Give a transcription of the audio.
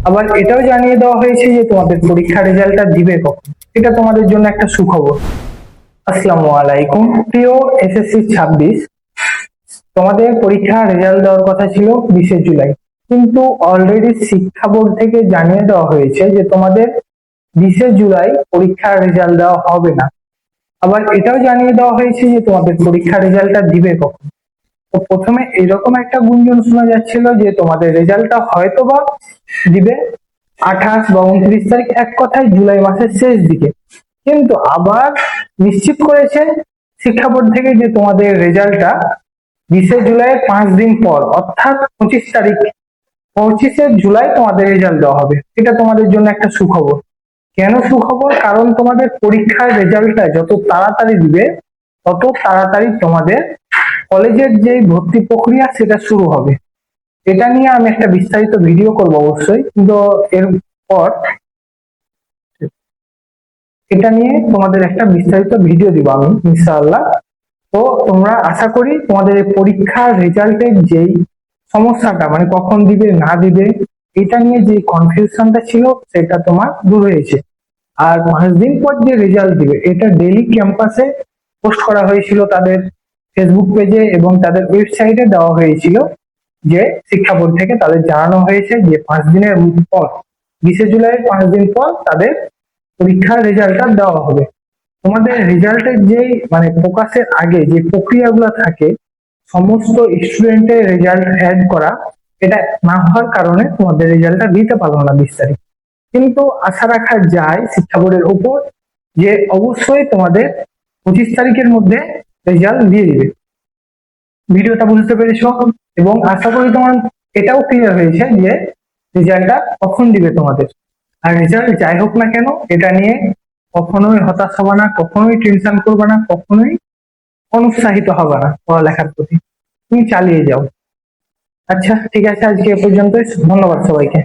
আবার এটাও জানিয়ে দেওয়া হয়েছে যে তোমাদের পরীক্ষার রেজাল্টটা দিবে কখন। এটা তোমাদের জন্য একটা সুখবর। আসসালামু আলাইকুম প্রিয় এসএসসি 26, তোমাদের পরীক্ষার রেজাল্ট দেওয়ার কথা ছিল 20শে জুলাই, কিন্তু অলরেডি শিক্ষা বোর্ড থেকে জানিয়ে দেওয়া হয়েছে যে তোমাদের 20শে জুলাই পরীক্ষার রেজাল্ট দেওয়া হবে না। আবার এটাও জানিয়ে দেওয়া হয়েছে যে তোমাদের পরীক্ষার রেজাল্টটা দিবে কখন। তো প্রথমে এরকম একটা গুঞ্জন শোনা যাচ্ছিল যে তোমাদের রেজাল্টটা হয়তোবা দিবে 28 বা 29 তারিখ, এক কথায় জুলাই মাসের শেষ দিকে। কিন্তু আবার নিশ্চিত করেছে শিক্ষা বোর্ড থেকে যে তোমাদের রেজাল্টটা 20শে জুলাইয়ের 5 দিন পর, অর্থাৎ 25 তারিখ, 25শে জুলাই তোমাদের রেজাল্ট দেওয়া হবে। এটা তোমাদের জন্য একটা সুখবর। কেন সুখবর? কারণ তোমাদের পরীক্ষার রেজাল্টটা যত তাড়াতাড়ি দিবে তত তাড়াতাড়ি তোমাদের কলেজের যে ভর্তি প্রক্রিয়া সেটা শুরু হবে। এটা নিয়ে আমি একটা বিস্তারিত ভিডিও করব অবশ্যই, কিন্তু এরপর এটা নিয়ে তোমাদের একটা বিস্তারিত ভিডিও দিব আমি ইনশাআল্লাহ। তো তোমরা আশা করি তোমাদের পরীক্ষার রেজাল্টের যেই সমস্যাটা, মানে কখন দিবে না দিবে এটা নিয়ে যে কনফিউশনটা ছিল সেটা তোমার দূর হয়েছে। আর 5 দিন পর যে রেজাল্ট দিবে এটা ডেইলি ক্যাম্পাসে পোস্ট করা হয়েছিল, তাদের ফেসবুক পেজে এবং তাদের ওয়েবসাইটে দেওয়া হয়েছিল যে শিক্ষা বোর্ড থেকে তাদের জানানো হয়েছে যে 5 দিনের পর, 20শে জুলাইয়ের 5 দিন পর তাদের পরীক্ষার রেজাল্টটা দেওয়া হবে। তোমাদের রেজাল্টের যে মানে প্রকাশের আগে যে প্রক্রিয়াগুলো থাকে, সমস্ত স্টুডেন্টের রেজাল্ট অ্যাড করা, এটা না হওয়ার কারণে তোমাদের রেজাল্টটা দিতে পারলো না 20 তারিখ। কিন্তু আশা রাখা যায় শিক্ষা বোর্ডের উপর যে অবশ্যই তোমাদের 25 তারিখের মধ্যে রেজাল্ট দিয়ে দিবে। ভিডিওটা বুঝতে পেরেছো এবং আশা করি তোমার এটাও ক্লিয়ার হয়েছে যে রেজাল্টটা কখন দিবে তোমাদের। আর রেজাল্ট যাই হোক না কেন, এটা নিয়ে কখনোই হতাশ হবে না, কখনোই টেনশন করবে না, কখনোই অনুৎসাহিত হবে না পড়ালেখার প্রতি। তুমি চালিয়ে যাও। আচ্ছা ঠিক আছে, আজকে এ পর্যন্তই। ধন্যবাদ সবাইকে।